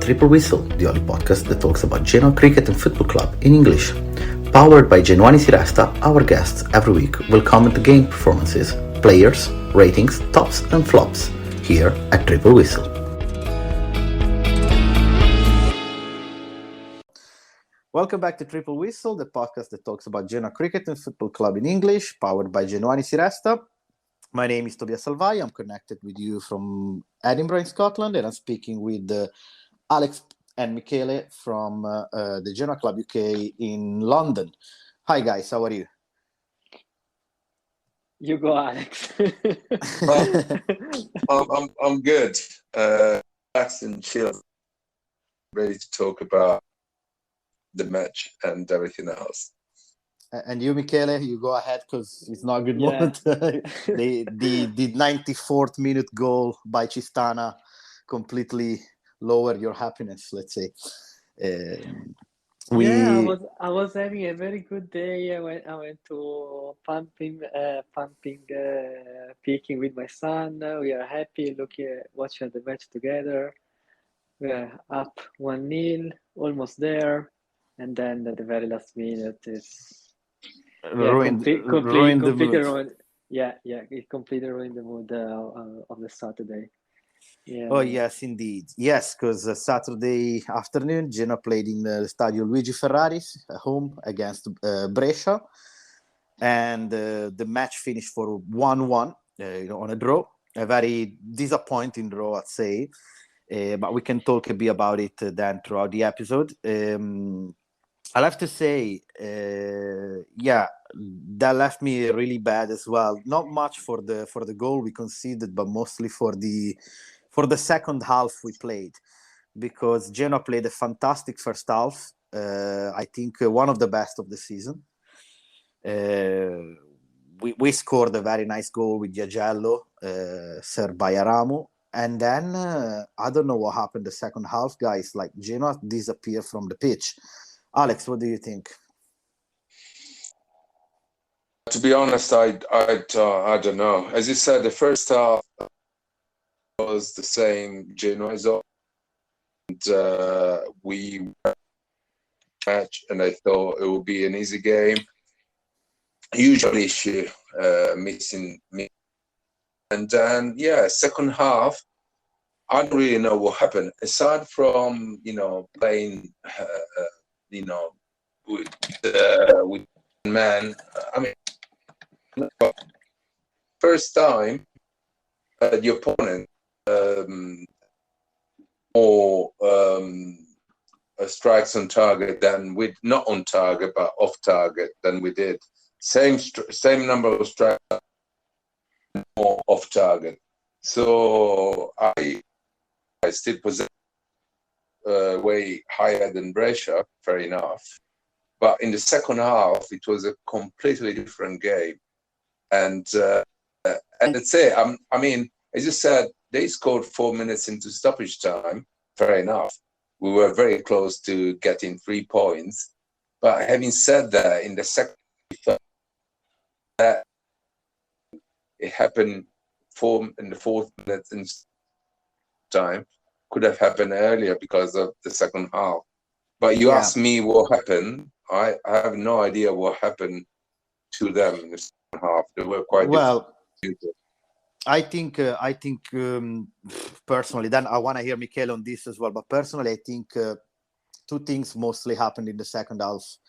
Triple Whistle, the only podcast that talks about Genoa Cricket and Football Club in English. Powered by Genoani Siresta, our guests every week will comment the game performances, players, ratings, tops and flops here at Triple Whistle. Welcome back to Triple Whistle, the podcast that talks about Genoa Cricket and Football Club in English, powered by Genoani Siresta. My name is Tobia. I'm connected with you from Edinburgh in Scotland, and I'm speaking with Alex and Michele from the Genoa Club UK in London. Hi guys, how are you? You go, Alex. I'm good. Relaxed and chill, ready to talk about the match and everything else. And you, Michele, you go ahead because it's not a good moment. the 94th minute goal by Cistana completely lowered your happiness, let's say. I was having a very good day. I went to pumping, peaking with my son. We are happy watching the match together. We are up 1-0, almost there, and then at the very last minute is completely ruined the mood. It completely ruined the mood of the Saturday. Yeah. Oh yes, indeed. Yes, because Saturday afternoon, Genoa played in the Stadio Luigi Ferraris at home against Brescia, and the match finished for 1-1, on a draw. A very disappointing draw, I'd say, but we can talk a bit about it then throughout the episode. I'll have to say, that left me really bad as well. Not much for the goal we conceded, but mostly for the second half we played, because Genoa played a fantastic first half. I think one of the best of the season. We scored a very nice goal with Diagello, served by Aramu. And then I don't know what happened the second half, guys. Like, Genoa disappeared from the pitch. Alex, what do you think? To be honest, I don't know. As you said, the first half was the same. Genoa is on, and we match, and I thought it would be an easy game. Usual issue, missing me, and then second half, I don't really know what happened aside from playing, with man. I mean, first time the opponent more strikes on target than with not on target but off target than we did. Same number of strikes, more off target. So I still possess way higher than Brescia, fair enough. But in the second half, it was a completely different game, and let's say, I mean, as you said, they scored 4 minutes into stoppage time. Fair enough. We were very close to getting 3 points. But having said that, in the second half, it happened in the 4th minute in time. Could have happened earlier because of the second half. But you asked me what happened. I have no idea what happened to them in the second half. They were quite different. I think personally, then I want to hear Michele on this as well. But personally, I think two things mostly happened in the second half.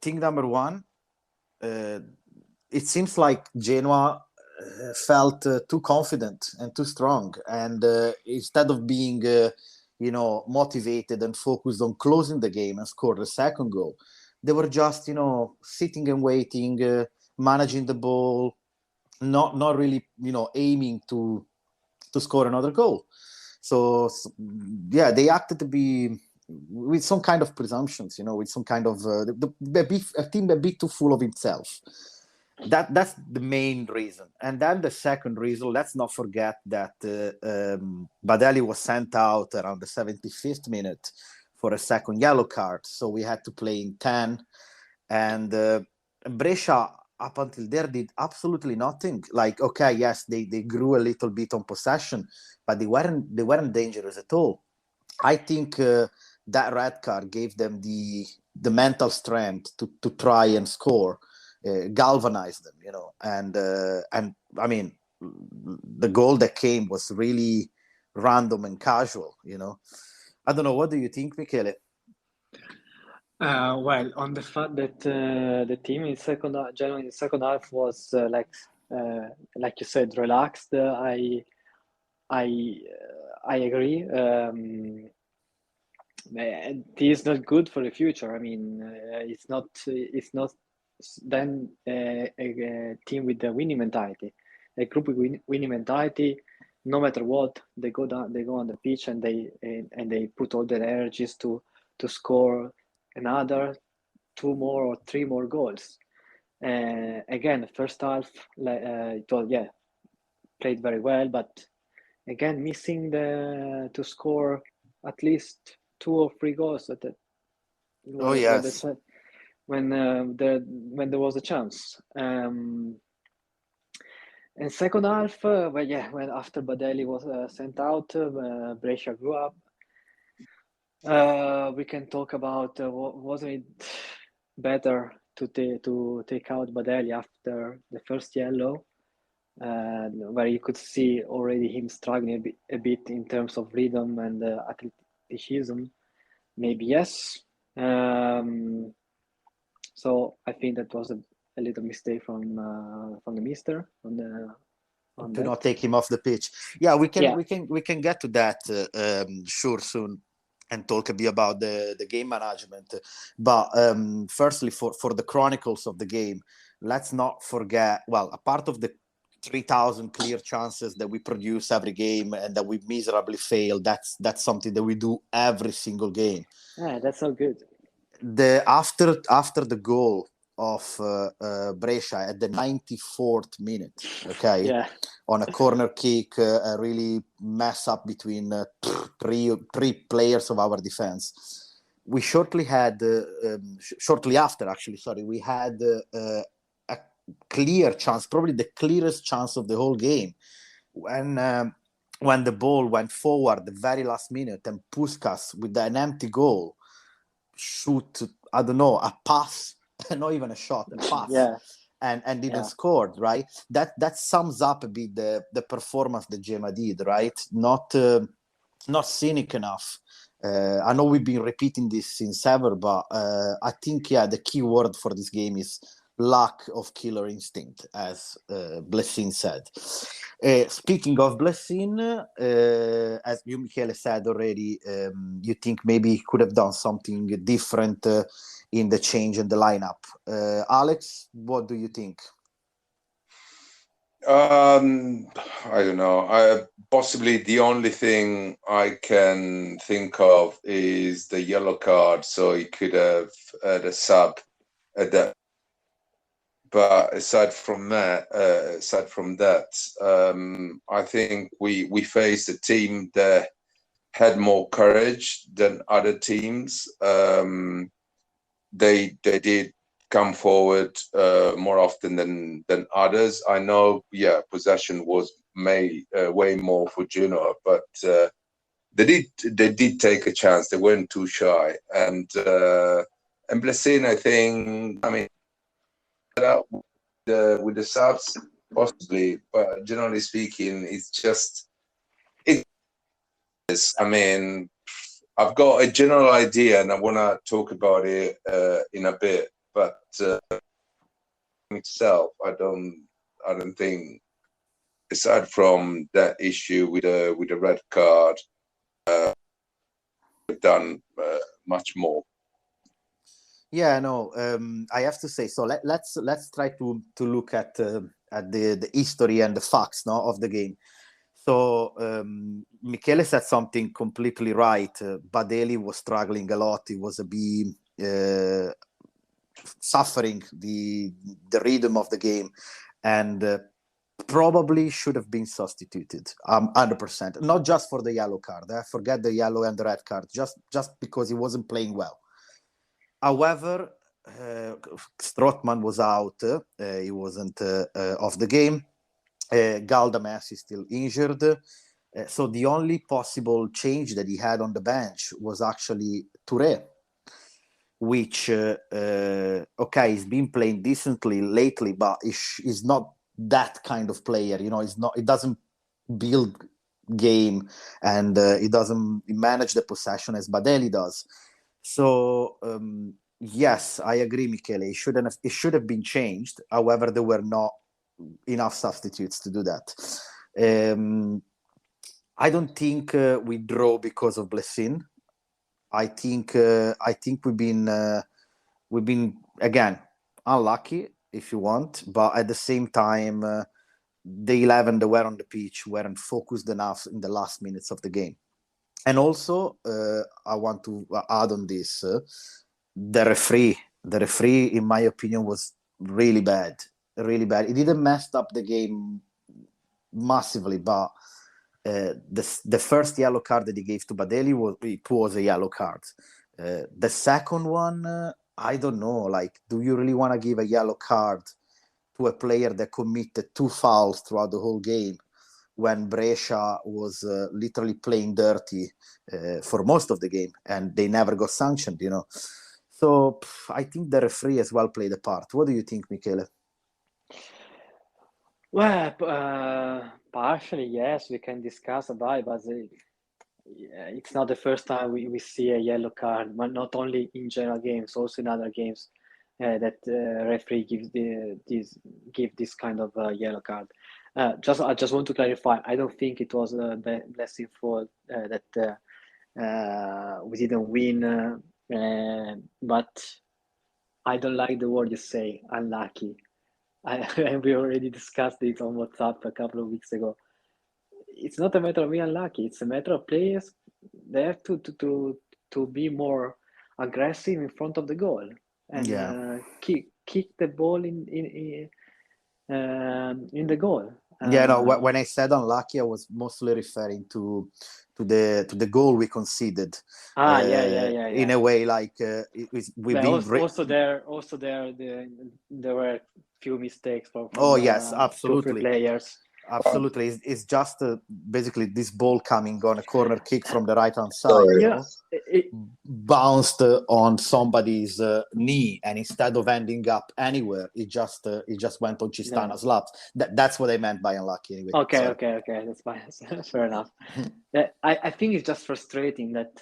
Thing number one, it seems like Genoa felt too confident and too strong, and instead of being motivated and focused on closing the game and score the second goal, they were just sitting and waiting, managing the ball, not really aiming to score another goal. So they acted to be with some kind of presumptions, with some kind of a team a bit too full of itself. That's the main reason. And then the second reason, let's not forget that Badelli was sent out around the 75th minute for a second yellow card. So we had to play in 10. And Brescia, up until there, did absolutely nothing. Like, okay, yes, they grew a little bit on possession, but they weren't dangerous at all. I think that red card gave them the mental strength to try and score, galvanize them, and I mean, the goal that came was really random and casual. I don't know. What do you think, Michele? Well, on the fact that the team in second half, Genoa in the second half was like you said, relaxed. I agree. It is not good for the future. I mean, it's not then a team with the winning mentality, a group with winning mentality. No matter what, they go down, they go on the pitch, and they put all their energies to score another 2 more or 3 more goals. Again, the first half, it was played very well, but again missing to score at least 2 or 3 goals at the Oh yes. when there was a chance. And second half, when after Badelli was sent out, Brescia grew up. We can talk about wasn't it better to take out Badelli after the first yellow, where you could see already him struggling a bit in terms of rhythm and athleticism. Maybe yes. So I think that was a little mistake from the mister on to that. not take him off the pitch. Yeah, we can get to that sure soon and talk a bit about the game management. But firstly, for the chronicles of the game, let's not forget. Well, a part of the 3,000 clear chances that we produce every game and that we miserably fail. That's something that we do every single game. Yeah, that's not good. After the goal of Brescia at the 94th minute, okay, Yeah. on a corner kick, a really mess up between three players of our defense. We shortly after, we had a clear chance, probably the clearest chance of the whole game, when the ball went forward the very last minute and Puskas with an empty goal shoot, I don't know, a pass, not even a shot, a pass, Yeah. and didn't score, right? That sums up a bit the performance that Genoa did, right? Not cynic enough. I know we've been repeating this since ever, but I think the key word for this game is lack of killer instinct, as Blessin said. Speaking of Blessin, as you, Michele, said already, you think maybe he could have done something different in the change in the lineup. Alex, what do you think? I don't know. Possibly the only thing I can think of is the yellow card, so he could have had a sub at that. But aside from that, I think we faced a team that had more courage than other teams. They did come forward more often than others. I know, possession was way more for Genoa, but they did take a chance. They weren't too shy, and Blessin, I think, I mean, with the subs possibly, but generally speaking, I mean, I've got a general idea, and I want to talk about it in a bit. But itself, I don't think, aside from that issue with the red card, we've done much more. Yeah, no, I have to say. So let's try to look at the history and the facts now of the game. So Michele said something completely right. Badelli was struggling a lot. He was a bit suffering the rhythm of the game, and probably should have been substituted 100%. Not just for the yellow card. Forget the yellow and the red card. Just because he wasn't playing well. However, Strootman was out. He wasn't off the game. Galdames is still injured. So the only possible change that he had on the bench was actually Touré, which, okay, he's been playing decently lately, but he's not that kind of player. You know, he doesn't build game, and he doesn't manage the possession as Badelli does. So yes, I agree, Michele. It should have been changed. However, there were not enough substitutes to do that. I don't think we draw because of Blessin. I think we've been again unlucky, if you want, but at the same time, the 11 that were on the pitch weren't focused enough in the last minutes of the game. And also, I want to add on this: the referee, in my opinion, was really bad, really bad. He didn't mess up the game massively, but the first yellow card that he gave to Badelli was a yellow card. The second one, I don't know. Like, do you really want to give a yellow card to a player that committed 2 fouls throughout the whole game, when Brescia was literally playing dirty for most of the game, and they never got sanctioned? You know, so I think the referee as well played a part. What do you think, Michele? Well, partially, yes, we can discuss about it, but it's not the first time we see a yellow card, but not only in general games, also in other games that referee give this kind of yellow card. I just want to clarify. I don't think it was Blessing fault that we didn't win, but I don't like the word you say, unlucky. And we already discussed it on WhatsApp a couple of weeks ago. It's not a matter of being unlucky. It's a matter of players. They have to be more aggressive in front of the goal and kick the ball in the goal. No. When I said unlucky, I was mostly referring to the goal we conceded. Yeah. In a way, like we've been also there were few mistakes from yes, absolutely, 2 or 3 players. Absolutely, it's just basically this ball coming on a corner kick from the right hand side. Bounced on somebody's knee, and instead of ending up anywhere, it just went on Cistana's laps. That's what I meant by unlucky. Anyway. Okay, that's fine. Fair enough. I think it's just frustrating that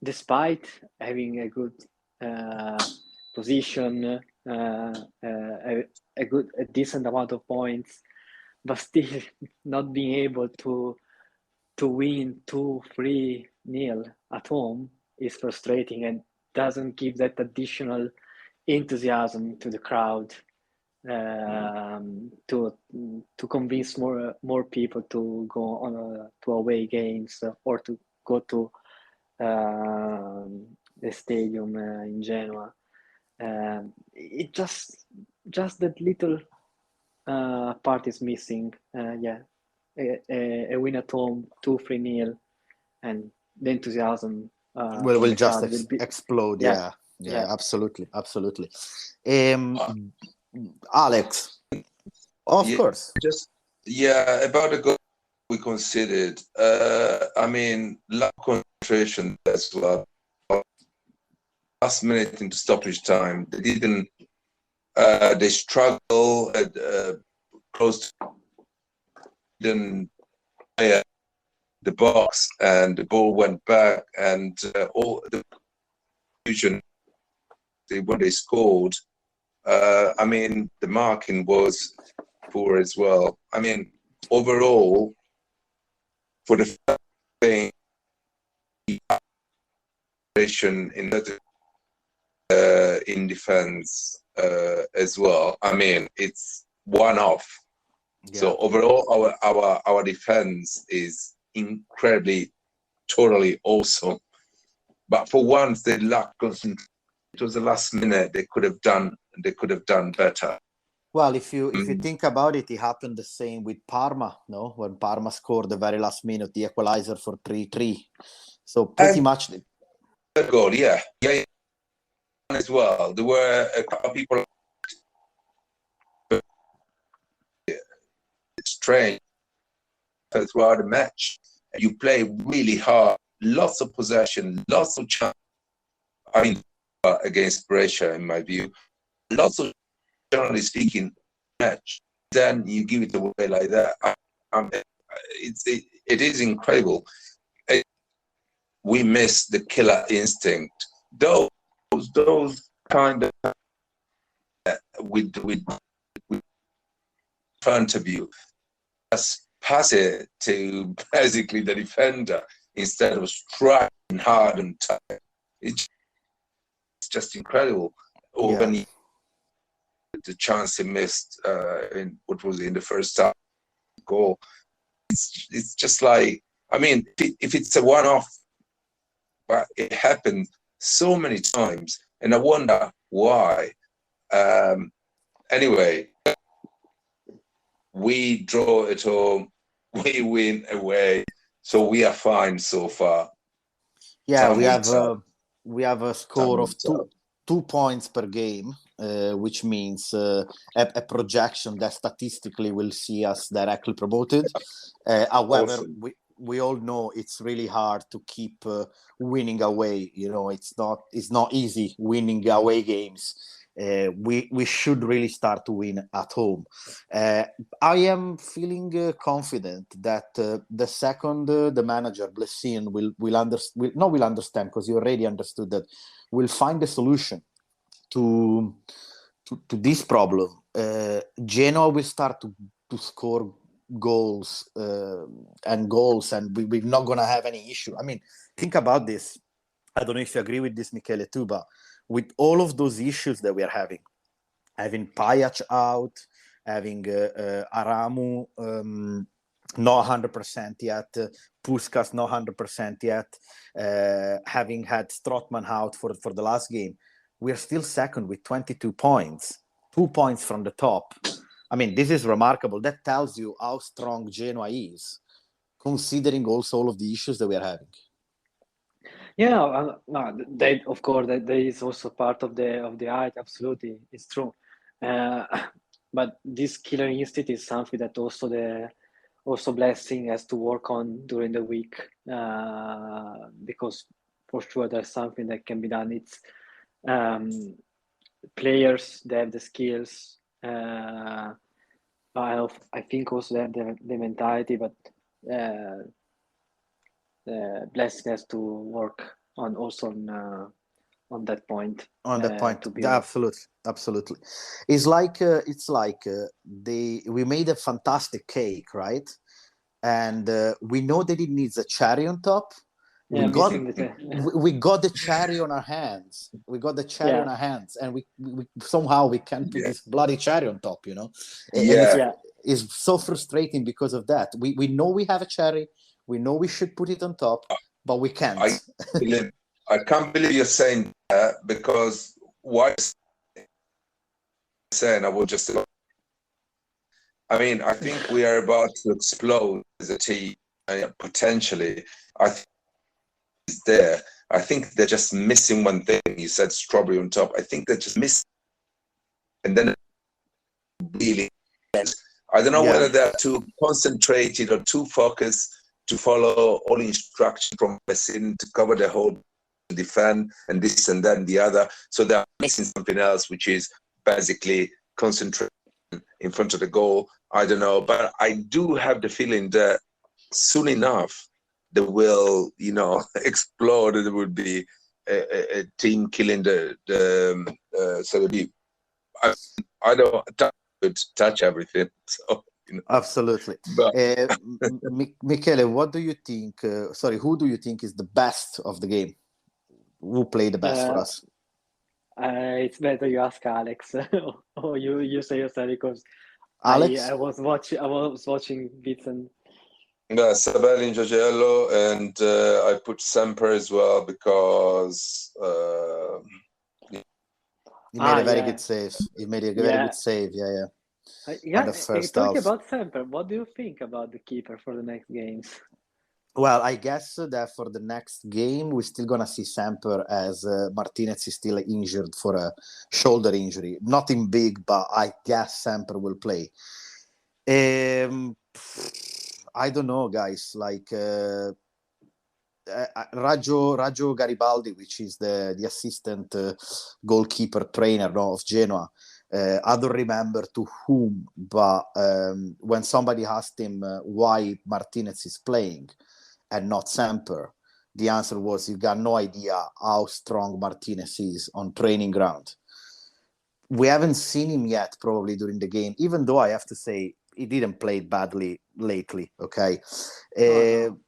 despite having a good position, a decent amount of points, but still not being able to win 2-3-0 at home is frustrating, and doesn't give that additional enthusiasm to the crowd to convince more people to go on to away games or to go to the stadium in Genoa. It just that little part is missing. A win at home, 2-3-0, and the enthusiasm will just explode. Yeah, absolutely. Alex, of course. About the goal we considered. I mean, lack of concentration as well. Last minute into stoppage time, they didn't. They struggled close to the box, and the ball went back, and all the confusion when they scored. I mean, the marking was poor as well. I mean, overall, for the first thing, in defense as well. I mean, it's one-off. Yeah. So overall, our defense is incredibly, totally awesome. But for once, they lacked concentration. It was the last minute. They could have done better. Well, if you think about it, it happened the same with Parma, no? When Parma scored the very last minute, the equalizer for 3-3. So pretty much the goal, yeah, as well. There were a couple of people. It's strange. throughout the match. You play really hard, lots of possession, lots of chance. I mean, against Brescia, in my view, lots of, generally speaking, match. Then you give it away like that. It is incredible. We miss the killer instinct. Those kind of with front of you, just pass it to basically the defender instead of striking hard and tight. It's just incredible. Or when the chance he missed in what was in the first half goal, it's just like, I mean, if it's a one-off, but it happened so many times, and I wonder why. Anyway, we draw at home, we win away, so we are fine so far. Yeah, we have a score of 2 points per game, which means a projection that statistically will see us directly promoted. However, awesome. We all know it's really hard to keep winning away. You know, it's not easy winning away games. We should really start to win at home. I am feeling confident that the second the manager Blessian will understand, because he already understood that, will find a solution to this problem. Genoa will start to score goals, and we're not going to have any issue. I mean, think about this. I don't know if you agree with this, Michele, too, but with all of those issues that we are having Pajac out, having Aramu not 100% yet, Puskas not 100% yet, having had Strootman out for the last game, we are still second with 22 points, 2 points from the top. I mean, this is remarkable. That tells you how strong Genoa is, considering also all of the issues that we are having. Yeah, no, they, of course, that is also part of the art. Absolutely, it's true. But this killer instinct is something that also Blessing has to work on during the week, because for sure there's something that can be done. It's players, they have the skills. I think also they have the mentality, but Blessing has to work on that point. On that point, absolutely. It's like we made a fantastic cake, right? And we know that it needs a cherry on top. We got the cherry on our hands. And we somehow we can't put this bloody cherry on top, you know. It's so frustrating because of that. We know we have a cherry. We know we should put it on top, but we can't. I can't believe you're saying that, because why saying I will just. I mean, I think we are about to explode as a team, potentially. I think it's there. I think they're just missing one thing. You said strawberry on top. I think they're just missing. And then really, I don't know whether they're too concentrated or too focused to follow all instructions from Blessing to cover the whole defend and this and that and the other. So they're missing something else, which is basically concentrating in front of the goal. I don't know, but I do have the feeling that soon enough they will, explode, and there will be a team killing the so I don't touch everything. So. Absolutely. But, Michele, what do you think? Who do you think is the best of the game? Who played the best for us? It's better you ask Alex, or you say yourself, because Alex? I was watching bits and. Yeah, Sabelli, Giorgello, and I put Semper as well, because he made a very good save. He made a very good save. Talking about Semper, what do you think about the keeper for the next games? Well, I guess that for the next game, we're still going to see Semper, as Martinez is still injured for a shoulder injury. Nothing big, but I guess Semper will play. I don't know, guys. Like Raggio Garibaldi, which is the assistant goalkeeper trainer, no, of Genoa. I don't remember to whom, but when somebody asked him why Martinez is playing and not Semper, the answer was, you got no idea how strong Martinez is on training ground. We haven't seen him yet, probably during the game, even though I have to say he didn't play badly lately. Okay. No.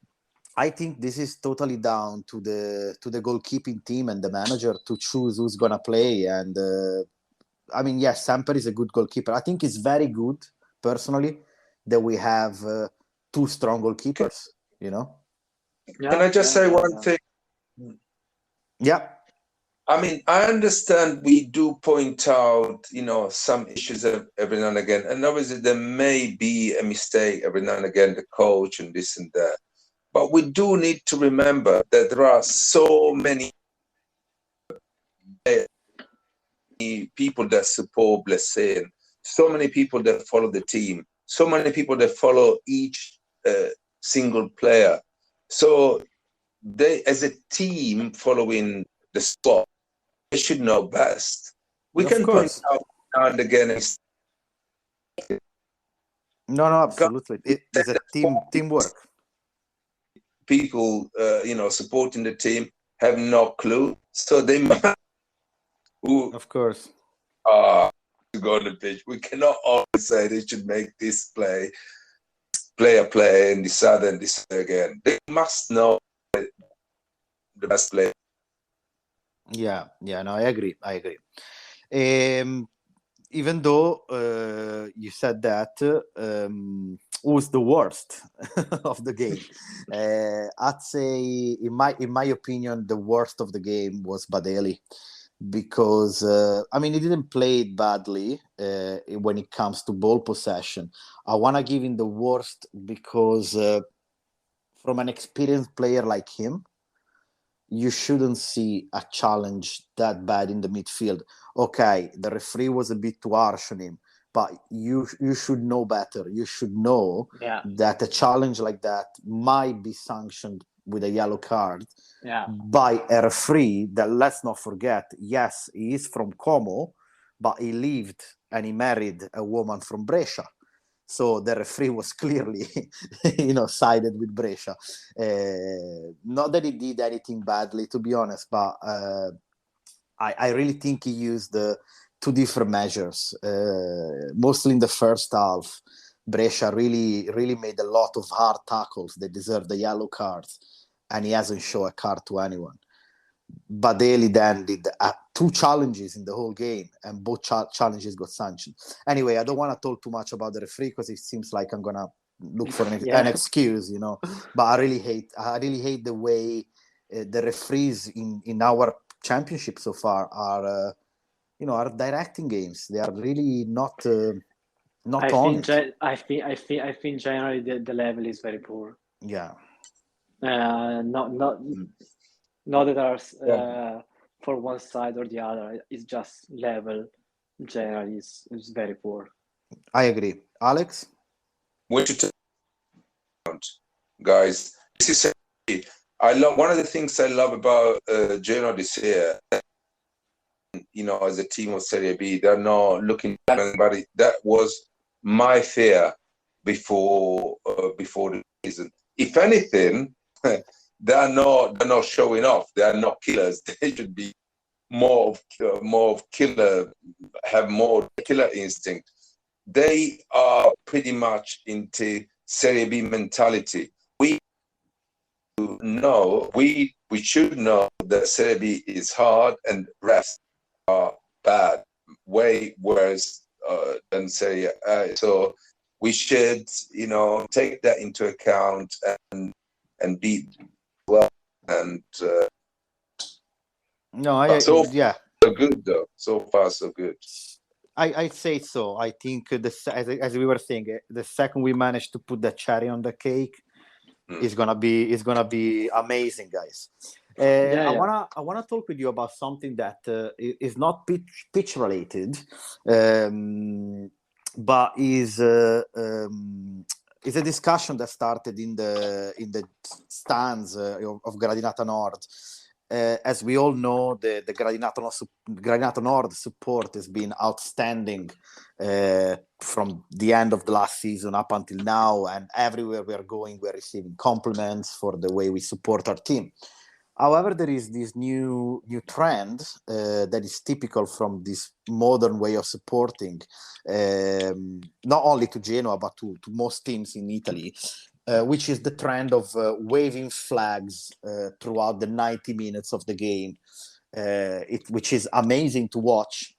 I think this is totally down to the goalkeeping team and the manager to choose who's gonna play. And I mean, yes, Samper is a good goalkeeper. I think it's very good, personally, that we have two strong goalkeepers. You know? Can I just say one thing? Yeah. I mean, I understand we do point out, some issues every now and again, and obviously there may be a mistake every now and again, the coach and this and that. But we do need to remember that there are so many people that support Blessing, so many people that follow the team, so many people that follow each single player. So they, as a team following the squad, they should know best. We can point out now and again. No, absolutely. It's a teamwork. People, supporting the team have no clue, so they might. Of course. To go on the pitch, we cannot always say they should make this play, and this other and this again. They must know the best player. Yeah, no, I agree. Even though you said that, who's the worst of the game? I'd say, in my opinion, the worst of the game was Badeli, because I mean, he didn't play it badly when it comes to ball possession. I want to give him the worst because from an experienced player like him, you shouldn't see a challenge that bad in the midfield. Okay, the referee was a bit too harsh on him, but you should know better. You should know that a challenge like that might be sanctioned with a yellow card by a referee that, let's not forget, yes, he is from Como, but he lived and he married a woman from Brescia. So the referee was clearly, sided with Brescia. Not that he did anything badly, to be honest, but I really think he used two different measures. Mostly in the first half, Brescia really, really made a lot of hard tackles. They deserved the yellow cards, and he hasn't shown a card to anyone. Badeli then did two challenges in the whole game, and both challenges got sanctioned. Anyway, I don't want to talk too much about the referee because it seems like I'm gonna look for an excuse, But I really hate the way the referees in our championship so far are directing games. They are really not on it. I think generally the level is very poor. Yeah. Not that are for one side or the other. It's just level generally is very poor. I agree. Alex? Guys, this is one of the things I love about Genoa this year. As a team of Serie B, they're not looking at anybody. That was my fear before the season. If anything, they're not showing off. They are not killers. They should be more of killer, have more killer instinct. They are pretty much into Serie B mentality. We should know that Serie B is hard and refs are bad, way worse than Serie A. So we should, take that into account and be well. And so good though. So far, so good. I'd say so. I think as we were saying, the second we manage to put the cherry on the cake, is gonna be amazing, guys. I wanna talk with you about something that is not pitch related, but is it's a discussion that started in the stands of Gradinata Nord. As we all know, the Gradinata Nord support has been outstanding from the end of the last season up until now, and everywhere we are going, we're receiving compliments for the way we support our team. However, there is this new trend that is typical from this modern way of supporting, not only to Genoa, but to most teams in Italy, which is the trend of waving flags throughout the 90 minutes of the game, which is amazing to watch.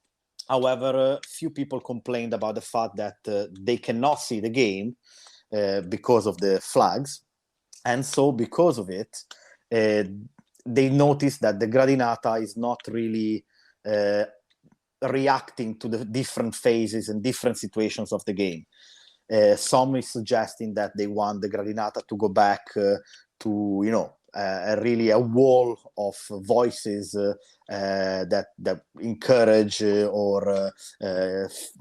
However, few people complained about the fact that they cannot see the game because of the flags. And so because of it, they noticed that the Gradinata is not really reacting to the different phases and different situations of the game. Some is suggesting that they want the Gradinata to go back to, really a wall of voices that encourage or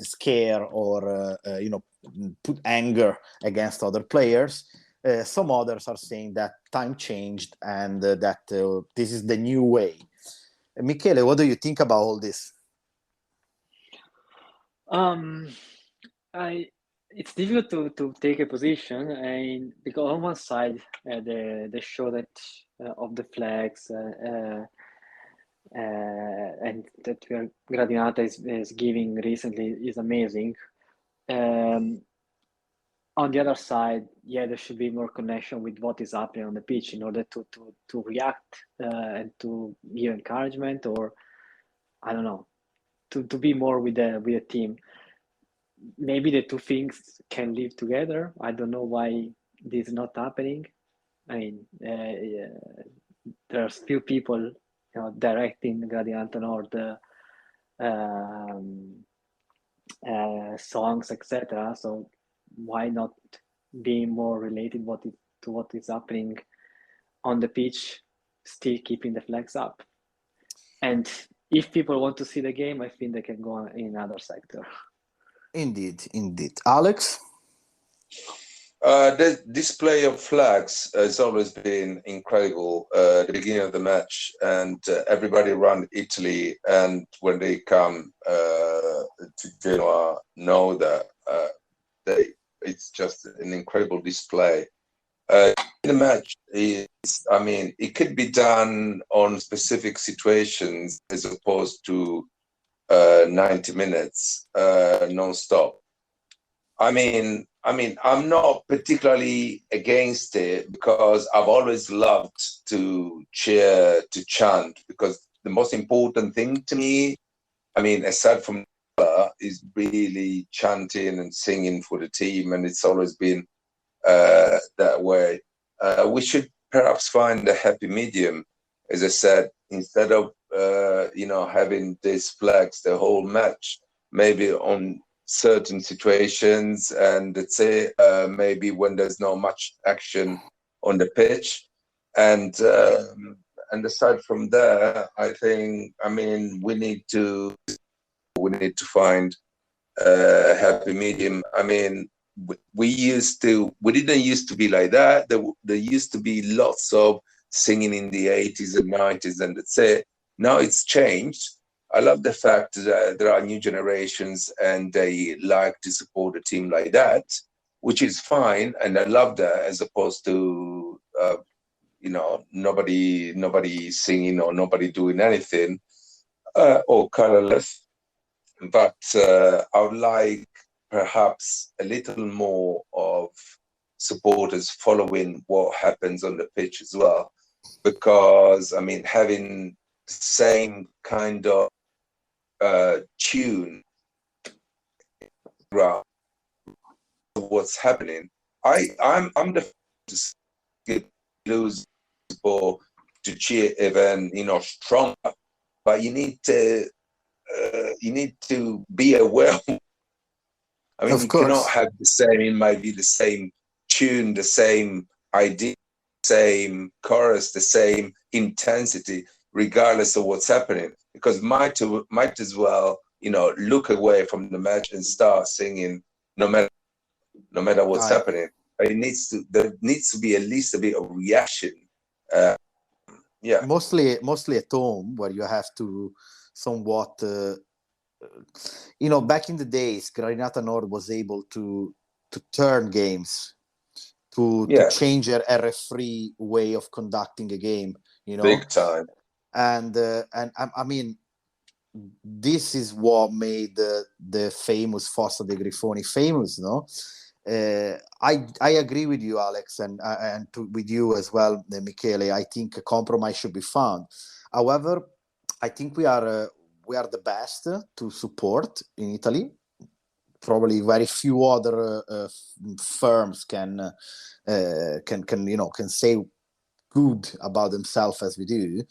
scare or, put anger against other players. Some others are saying that time changed and that this is the new way. Michele, what do you think about all this? It's difficult to take a position, and because on one side the show that of the flags and that Gradinata is giving recently is amazing. On the other side, there should be more connection with what is happening on the pitch in order to react and to give encouragement, or I don't know, to be more with the team. Maybe the two things can live together. I don't know why this is not happening. I mean, there's few people, directing Gradinata Nord songs, etc. So why not be more related to what is happening on the pitch, still keeping the flags up? And if people want to see the game, I think they can go in other sector. Indeed. Alex? The display of flags has always been incredible at the beginning of the match, and everybody around Italy, and when they come to Genoa, know that it's just an incredible display. The match it could be done on specific situations as opposed to 90 minutes non-stop. I mean, I'm not particularly against it because I've always loved to cheer, to chant, because the most important thing to me, aside from is really chanting and singing for the team, and it's always been that way. We should perhaps find a happy medium, as I said, instead of having these flags the whole match, maybe on certain situations, and let's say maybe when there's not much action on the pitch, and aside from there, I think we need to find a happy medium. We didn't used to be like that. There used to be lots of singing in the 80s and 90s, and let's say now it's changed. I love the fact that there are new generations and they like to support a team like that, which is fine, and I love that, as opposed to nobody singing or nobody doing anything or colorless. But I would like perhaps a little more of supporters following what happens on the pitch as well, because having the same kind of tune around what's happening. I'm the first to lose people to cheer even stronger, but you need to be aware. You cannot have the same. It might be the same tune, the same idea, same chorus, the same intensity, regardless of what's happening, because might as well look away from the match and start singing no matter what's happening. there needs to be at least a bit of reaction. Mostly at home, where you have to somewhat, back in the days, Gradinata Nord was able to turn games, to change a referee way of conducting a game, big time. And I mean, this is what made the famous Fossa dei Grifoni famous, no? I agree with you, Alex, and with you as well, Michele. I think a compromise should be found. However, I think we are the best to support in Italy. Probably very few other firms can say good about themselves as we do.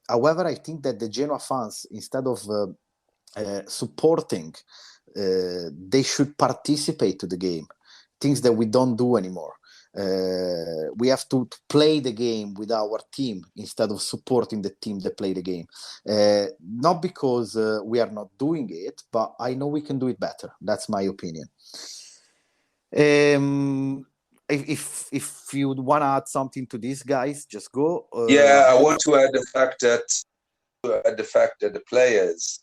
However, I think that the Genoa fans, instead of supporting, they should participate to the game, things that we don't do anymore. We have to play the game with our team instead of supporting the team that play the game. Not because we are not doing it, but I know we can do it better. That's my opinion. If you want to add something to this, guys, just go. I want to add the fact that the players,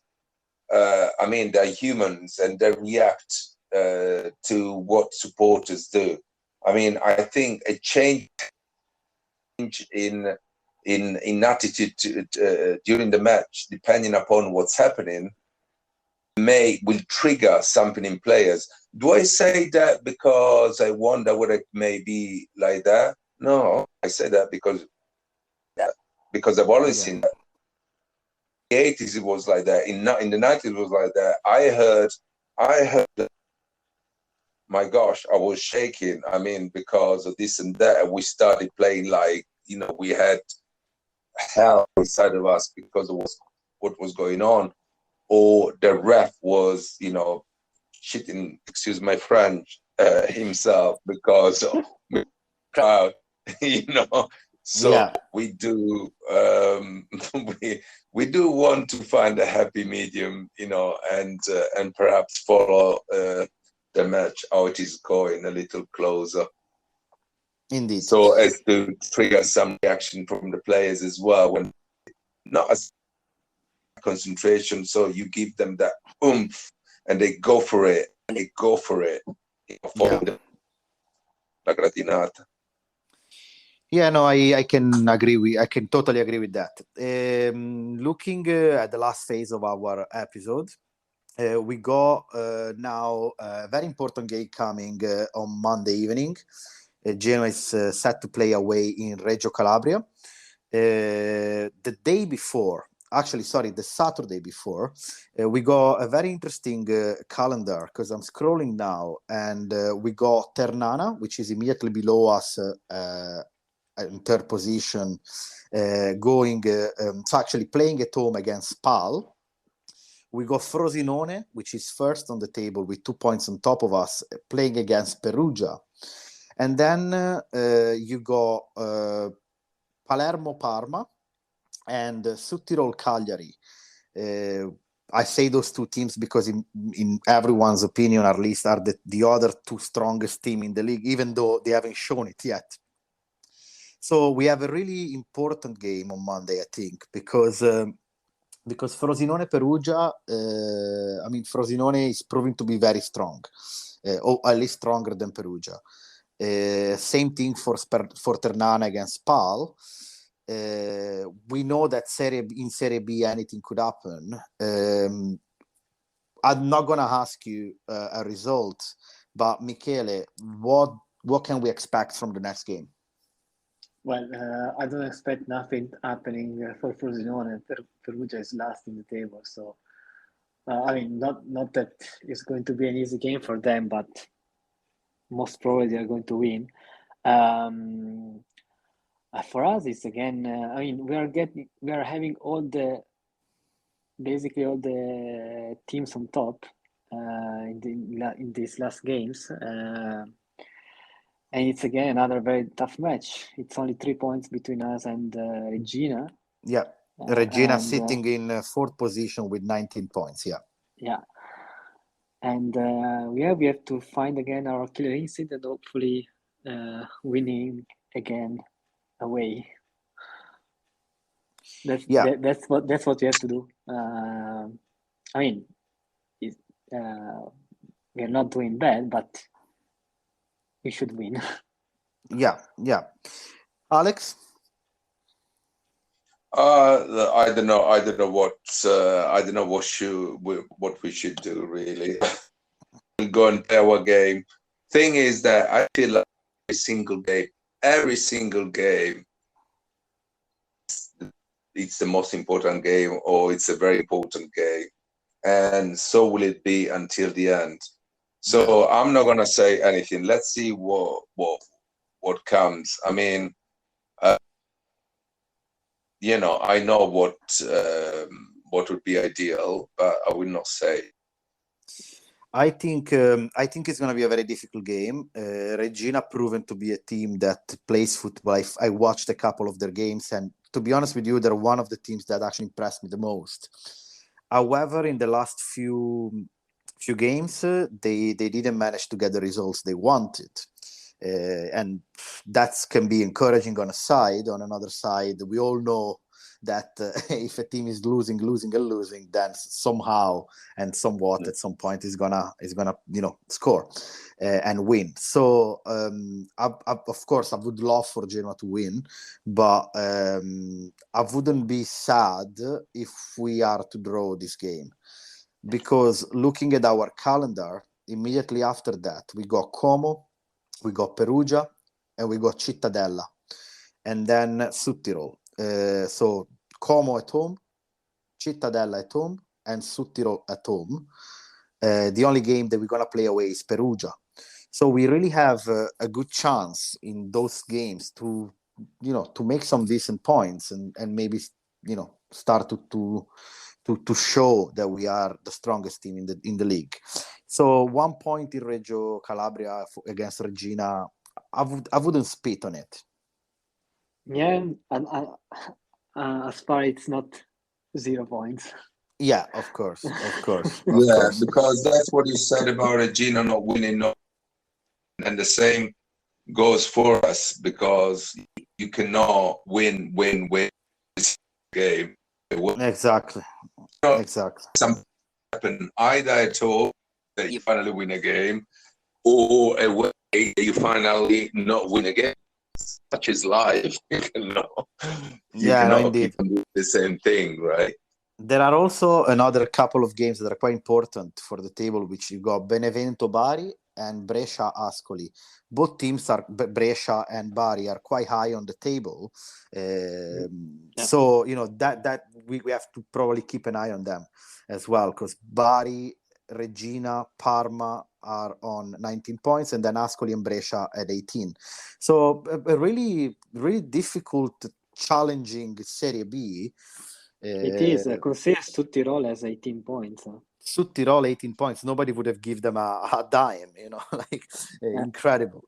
I mean, they're humans and they react to what supporters do. I mean, I think a change in attitude during the match, depending upon what's happening, will trigger something in players. Do I say that because I wonder what it may be like that? No, I say that because I've always seen that. In the 80s it was like that. In the 90s it was like that. I heard. My gosh, I was shaking. I mean, because of this and that, we started playing like, we had hell inside of us because of what was going on. Or the ref was, shitting, excuse my French, himself because of the crowd, So we do, we do want to find a happy medium, and perhaps follow the match, how it is going, a little closer. Indeed. So as to trigger some reaction from the players as well, when not as concentration, so you give them that oomph and they go for it, for la gradinata. Yeah, no, I can totally agree with that. Looking at the last phase of our episode, we got now a very important game coming on Monday evening. Genoa is set to play away in Reggio Calabria. The Saturday before, we got a very interesting calendar, because I'm scrolling now, and we got Ternana, which is immediately below us in third position, actually playing at home against Spal. We got Frosinone, which is first on the table with 2 points on top of us, playing against Perugia. And then you got Palermo-Parma and Südtirol Cagliari. I say those two teams because in everyone's opinion, at least, are the other two strongest team in the league, even though they haven't shown it yet. So we have a really important game on Monday, I think, because Frosinone Perugia, Frosinone is proving to be very strong, or at least stronger than Perugia. Same thing for Ternana against Spal. We know that in Serie B anything could happen. I'm not gonna ask you a result, but Michele, what can we expect from the next game? Well, I don't expect nothing happening for Frosinone. Perugia is last in the table, so not that it's going to be an easy game for them, but most probably they are going to win. For us, it's again. We are having basically all the teams on top in these last games. And it's again another very tough match. It's only 3 points between us and Regina. Yeah, Regina sitting in fourth position with 19 points. Yeah. Yeah. And we have to find again our killer instinct and hopefully winning again away. That's what we have to do. I mean, we are not doing bad, but we should win. Yeah. Alex? I don't know what we should do really. We'll go and play our game. Thing is that I feel like every single game, it's the most important game, or it's a very important game, and so will it be until the end. So I'm not gonna say anything. Let's see what comes. I mean, I know what would be ideal, but I will not say. I think it's going to be a very difficult game. Regina proven to be a team that plays football. I watched a couple of their games, and to be honest with you, they're one of the teams that actually impressed me the most. However, in the last few games, they didn't manage to get the results they wanted. And that can be encouraging on a side. On another side, we all know that if a team is losing, then somehow and somewhat at some point is gonna score and win. So of course I would love for Genoa to win, but I wouldn't be sad if we are to draw this game, because looking at our calendar, immediately after that we got Como, we got Perugia, and we got Cittadella, and then Südtirol. So Como at home, Cittadella at home, and Südtirol at home. The only game that we're going to play away is Perugia. So we really have a good chance in those games to make some decent points and maybe start to show that we are the strongest team in the league. So 1 point in Reggio Calabria against Regina, I wouldn't spit on it. Yeah, and as far it's not 0 points. Yeah, of course. Because that's what you said about Regina not winning, and the same goes for us, because you cannot win this game. Exactly. Something happen either at home that you finally win a game, or away that you finally not win a game. Such is life. You cannot keep doing the same thing, right? There are also another couple of games that are quite important for the table, which you got Benevento Bari and Brescia Ascoli. Both teams Brescia and Bari are quite high on the table. So that we have to probably keep an eye on them as well, because Bari, Regina, Parma are on 19 points, and then Ascoli and Brescia at 18. So a really, really difficult, challenging Serie B. It is. Consider Südtirol has 18 points. Südtirol 18 points. Nobody would have given them a dime, Incredible.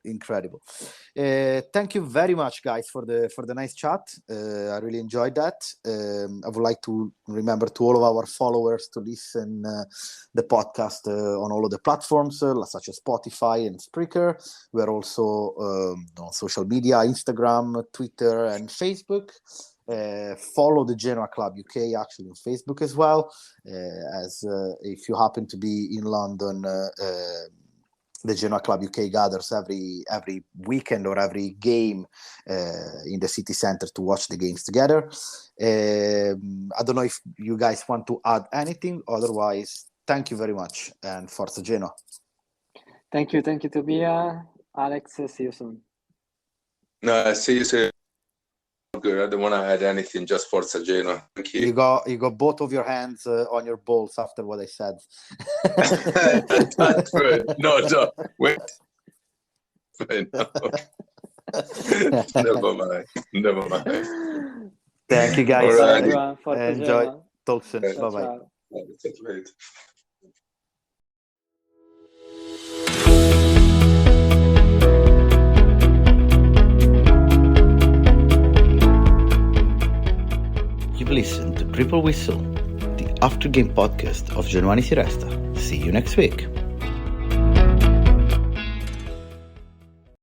Thank you very much, guys, for the nice chat. I really enjoyed that. I would like to remember to all of our followers to listen the podcast on all of the platforms such as Spotify and Spreaker. We're also on social media, Instagram, Twitter, and Facebook. Follow the Genoa Club UK actually on Facebook as well, as if you happen to be in London, the Genoa Club UK gathers every weekend or every game in the city centre to watch the games together. I don't know if you guys want to add anything, otherwise thank you very much and Forza Genoa. Thank you Tobia. Alex, see you soon. No, see you soon. Good. I don't want to add anything, just Forza Genoa. Thank you. You got both of your hands on your balls after what I said. That's good. No. Wait. No. Never mind. Thank you, guys. Right. Enjoy. Talk soon. Bye-bye. You've listened to Triple Whistle, the after-game podcast of Genoa Si Resta. See you next week.